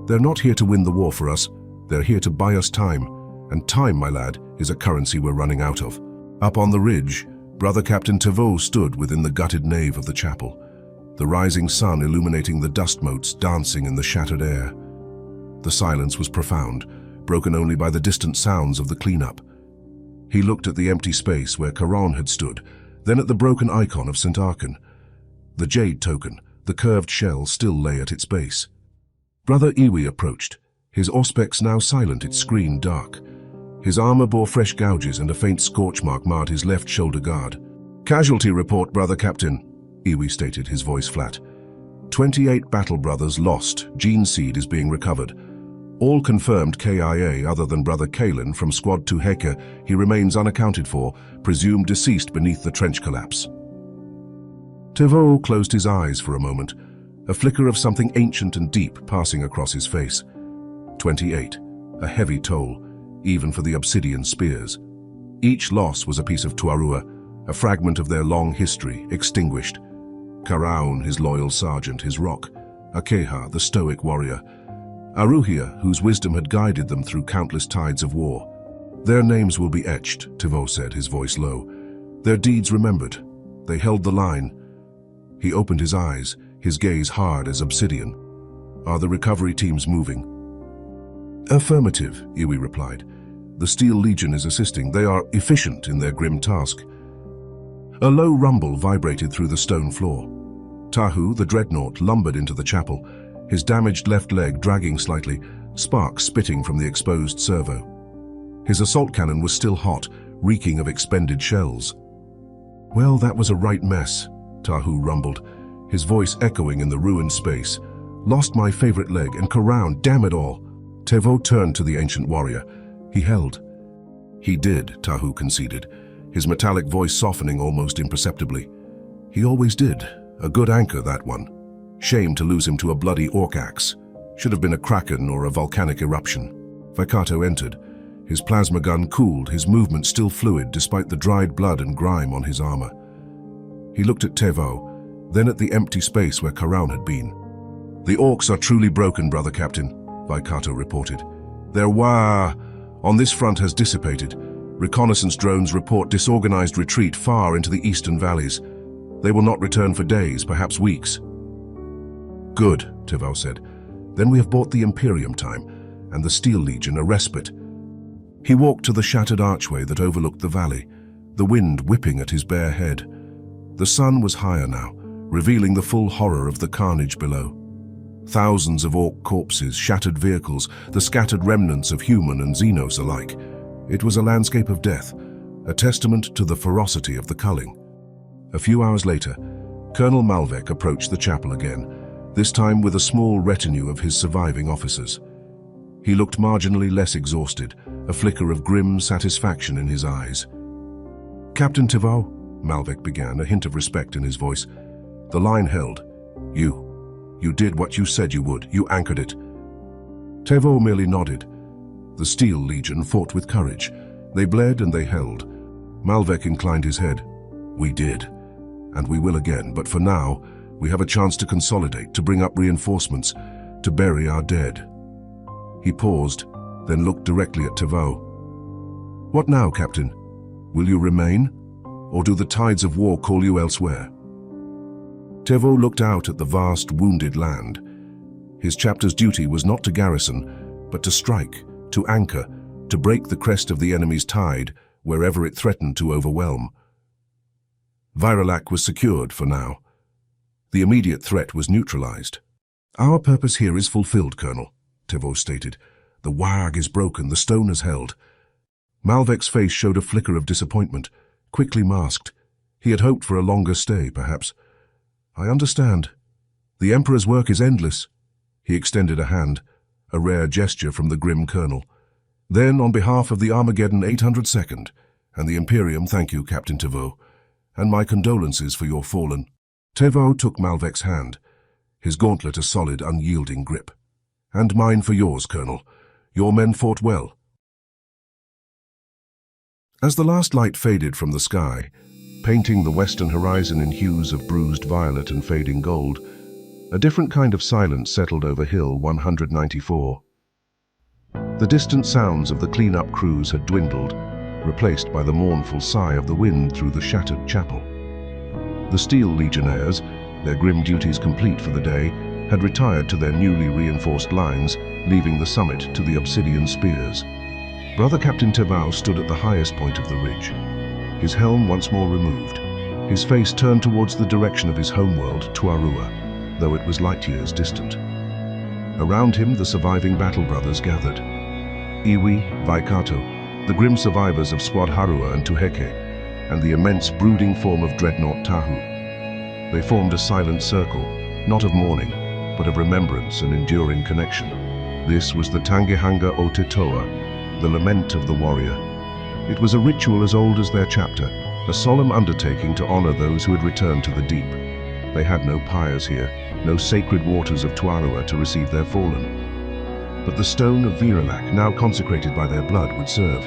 "They're not here to win the war for us. They're here to buy us time. And time, my lad, is a currency we're running out of." Up on the ridge, Brother-Captain Tevau stood within the gutted nave of the chapel, the rising sun illuminating the dust motes dancing in the shattered air. The silence was profound, broken only by the distant sounds of the cleanup. He looked at the empty space where Karan had stood, then at the broken icon of St. Arkan. The jade token, the curved shell, still lay at its base. Brother Iwi approached, his auspex now silent, its screen dark. His armor bore fresh gouges and a faint scorch mark marred his left shoulder guard. "Casualty report, Brother Captain," Iwi stated, his voice flat. 28 battle brothers lost. Gene seed is being recovered. All confirmed KIA other than Brother Karan from Squad 2 Heka. He remains unaccounted for, presumed deceased beneath the trench collapse. Tevo closed his eyes for a moment, a flicker of something ancient and deep passing across his face. 28, a heavy toll, even for the Obsidian Spears. Each loss was a piece of Tuarua, a fragment of their long history, extinguished. Karan, his loyal sergeant, his rock. Akeha, the stoic warrior. Aruhia, whose wisdom had guided them through countless tides of war. "Their names will be etched," Tevo said, his voice low. "Their deeds remembered. They held the line." He opened his eyes, his gaze hard as obsidian. "Are the recovery teams moving?" "Affirmative," Iwi replied. "The Steel Legion is assisting. They are efficient in their grim task." A low rumble vibrated through the stone floor. Tahu The Dreadnaugh lumbered into the chapel, his damaged left leg dragging slightly, sparks spitting from the exposed servo. His assault cannon was still hot, reeking of expended shells. "Well, that was a right mess," Tahu rumbled, his voice echoing in the ruined space. "Lost my favorite leg, and Karan, damn it all." Tevo turned to the ancient warrior. "He held." "He did," Tahu conceded, his metallic voice softening almost imperceptibly. "He always did. A good anchor, that one. Shame to lose him to a bloody orc axe. Should have been a kraken or a volcanic eruption." Vaikato entered. His plasma gun cooled, his movement still fluid despite the dried blood and grime on his armor. He looked at Tevo, then at the empty space where Karan had been. "The Orcs are truly broken, Brother-Captain," Vaikato reported. "Their WAAAGH on this front has dissipated. Reconnaissance drones report disorganized retreat far into the eastern valleys. They will not return for days, perhaps weeks." "Good," Tevau said. "Then we have bought the Imperium time, and the Steel Legion a respite." He walked to the shattered archway that overlooked the valley, the wind whipping at his bare head. The sun was higher now, revealing the full horror of the carnage below. Thousands of orc corpses, shattered vehicles, the scattered remnants of human and xenos alike. It was a landscape of death, a testament to the ferocity of the Culling. A few hours later, Colonel Malvec approached the chapel again, this time with a small retinue of his surviving officers. He looked marginally less exhausted, a flicker of grim satisfaction in his eyes. "Captain Tevau," Malvec began, a hint of respect in his voice. The line held. You did what you said you would. You anchored it." Tevo merely nodded. The Steel Legion fought with courage. They bled and they held. Malvec inclined his head. "We did, and we will again, but for now, we have a chance to consolidate, to bring up reinforcements, to bury our dead." He paused, then looked directly at Tevau. "What now, Captain? Will you remain, or do the tides of war call you elsewhere?" Tevo looked out at the vast, wounded land. His chapter's duty was not to garrison, but to strike, to anchor, to break the crest of the enemy's tide wherever it threatened to overwhelm. Virelaque was secured for now. The immediate threat was neutralized. "Our purpose here is fulfilled, Colonel," Tevo stated. "The WAAAGH is broken, the stone is held." Malvec's face showed a flicker of disappointment, quickly masked. He had hoped for a longer stay, perhaps. "I understand. The Emperor's work is endless." He extended a hand, a rare gesture from the grim colonel. "Then, on behalf of the Armageddon 802nd and the Imperium, thank you, Captain Tevau, and my condolences for your fallen." Tevau took Malvec's hand, his gauntlet a solid, unyielding grip. "And mine for yours, Colonel. Your men fought well." As the last light faded from the sky, painting the western horizon in hues of bruised violet and fading gold, a different kind of silence settled over Hill 194. The distant sounds of the clean-up crews had dwindled, replaced by the mournful sigh of the wind through the shattered chapel. The Steel Legionnaires, their grim duties complete for the day, had retired to their newly reinforced lines, leaving the summit to the Obsidian Spears. Brother-Captain Tevau stood at the highest point of the ridge, his helm once more removed, his face turned towards the direction of his homeworld, Tuarua, though it was light years distant. Around him, the surviving battle brothers gathered. Iwi, Vaikato, the grim survivors of Squad Harua and Tuheke, and the immense brooding form of Dreadnought Tahu. They formed a silent circle, not of mourning, but of remembrance and enduring connection. This was the Tangihanga o Tetoa, the lament of the warrior. It was a ritual as old as their chapter, a solemn undertaking to honor those who had returned to the deep. They had no pyres here, no sacred waters of Tuarua to receive their fallen. But the stone of Virelaque, now consecrated by their blood, would serve.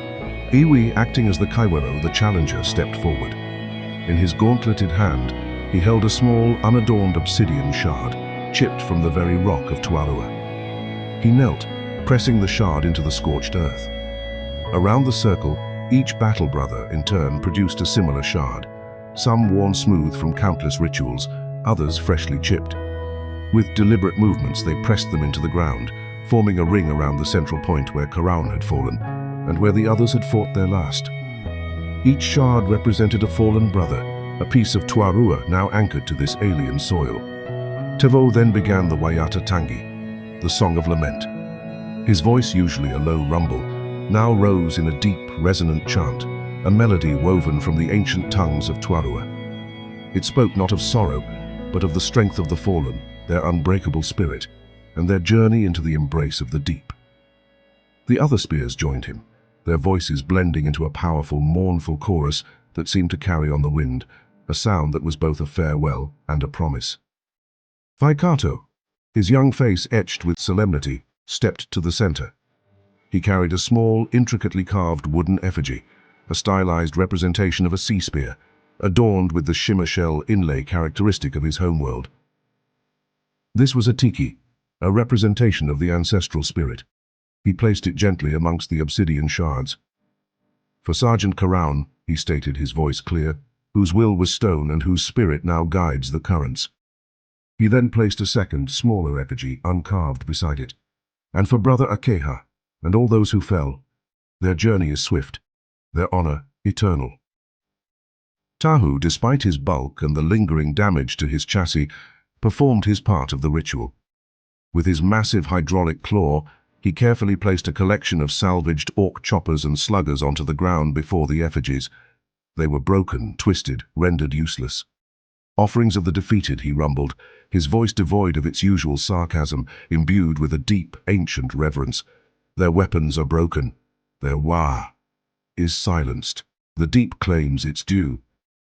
Iwi, acting as the Kaiwero, the challenger, stepped forward. In his gauntleted hand, he held a small, unadorned obsidian shard, chipped from the very rock of Tuarua. He knelt, pressing the shard into the scorched earth. Around the circle, each battle brother, in turn, produced a similar shard, some worn smooth from countless rituals, others freshly chipped. With deliberate movements, they pressed them into the ground, forming a ring around the central point where Karan had fallen, and where the others had fought their last. Each shard represented a fallen brother, a piece of Tuarua now anchored to this alien soil. Tevo then began the Wata Tangi, the Song of Lament. His voice, usually a low rumble, now rose in a deep, resonant chant, a melody woven from the ancient tongues of Tuarua. It spoke not of sorrow, but of the strength of the fallen, their unbreakable spirit, and their journey into the embrace of the deep. The other spears joined him, their voices blending into a powerful, mournful chorus that seemed to carry on the wind, a sound that was both a farewell and a promise. Waikato, his young face etched with solemnity, stepped to the center. He carried a small, intricately carved wooden effigy, a stylized representation of a sea spear, adorned with the shimmer shell inlay characteristic of his homeworld. This was a tiki, a representation of the ancestral spirit. He placed it gently amongst the obsidian shards. For Sergeant Karan, he stated, his voice clear, whose will was stone and whose spirit now guides the currents. He then placed a second, smaller effigy, uncarved, beside it. And for Brother Akeha, and all those who fell, their journey is swift, their honor eternal. Tahu, despite his bulk and the lingering damage to his chassis, performed his part of the ritual. With his massive hydraulic claw, he carefully placed a collection of salvaged orc choppers and sluggers onto the ground before the effigies. They were broken, twisted, rendered useless. Offerings of the defeated, he rumbled, his voice devoid of its usual sarcasm, imbued with a deep, ancient reverence. Their weapons are broken. Their WAAAGH is silenced. The deep claims its due.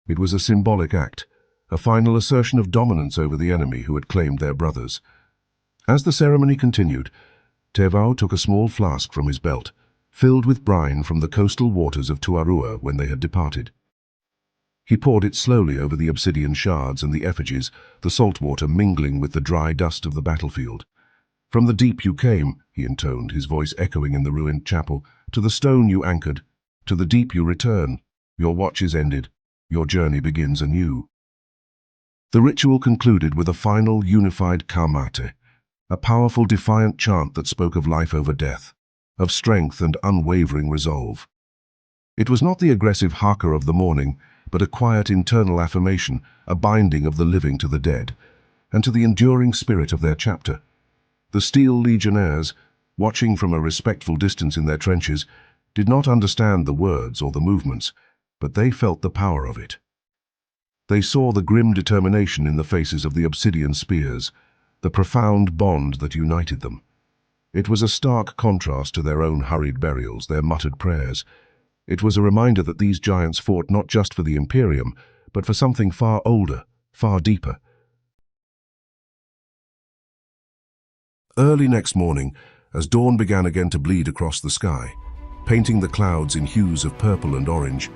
It was a symbolic act, a final assertion of dominance over the enemy who had claimed their brothers. As the ceremony continued, Tevau took a small flask from his belt, filled with brine from the coastal waters of Tuarua when they had departed. He poured it slowly over the obsidian shards and the effigies, the salt water mingling with the dry dust of the battlefield. "From the deep you came," he intoned, his voice echoing in the ruined chapel. "To the stone you anchored. To the deep you return. Your watch is ended. Your journey begins anew." The ritual concluded with a final, unified kamate, a powerful, defiant chant that spoke of life over death, of strength and unwavering resolve. It was not the aggressive haka of the morning, but a quiet internal affirmation, a binding of the living to the dead, and to the enduring spirit of their chapter. The Steel Legionnaires, watching from a respectful distance in their trenches, did not understand the words or the movements, but they felt the power of it. They saw the grim determination in the faces of the Obsidian Spears, the profound bond that united them. It was a stark contrast to their own hurried burials, their muttered prayers. It was a reminder that these giants fought not just for the Imperium, but for something far older, far deeper. Early next morning, as dawn began again to bleed across the sky, painting the clouds in hues of purple and orange,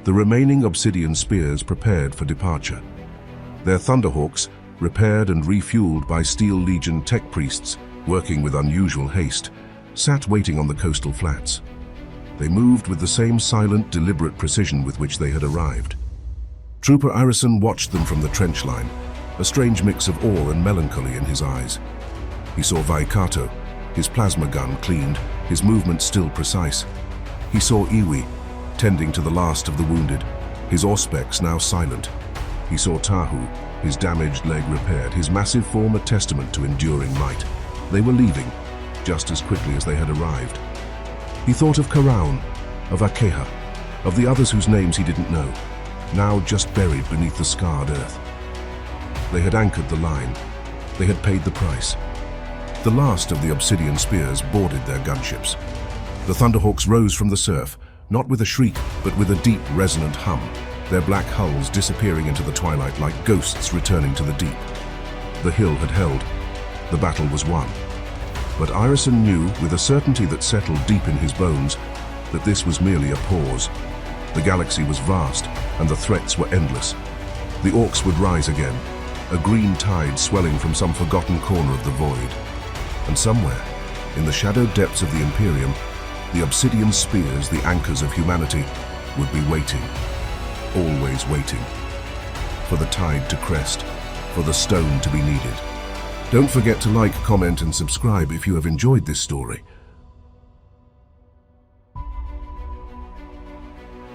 the remaining Obsidian Spears prepared for departure. Their Thunderhawks, repaired and refueled by Steel Legion tech priests working with unusual haste, sat waiting on the coastal flats. They moved with the same silent, deliberate precision with which they had arrived. Trooper Ireson watched them from the trench line, a strange mix of awe and melancholy in his eyes. He saw Waikato, his plasma gun cleaned, his movement still precise. He saw Iwi, tending to the last of the wounded, his auspex now silent. He saw Tahu, his damaged leg repaired, his massive form a testament to enduring might. They were leaving, just as quickly as they had arrived. He thought of Karan, of Akeha, of the others whose names he didn't know, now just buried beneath the scarred earth. They had anchored the line. They had paid the price. The last of the Obsidian Spears boarded their gunships. The Thunderhawks rose from the surf, not with a shriek, but with a deep, resonant hum, their black hulls disappearing into the twilight like ghosts returning to the deep. The hill had held. The battle was won. But Irison knew, with a certainty that settled deep in his bones, that this was merely a pause. The galaxy was vast, and the threats were endless. The Orcs would rise again, a green tide swelling from some forgotten corner of the void. And somewhere, in the shadowed depths of the Imperium, the Obsidian Spears, the anchors of humanity, would be waiting, always waiting, for the tide to crest, for the stone to be needed. Don't forget to like, comment and subscribe if you have enjoyed this story.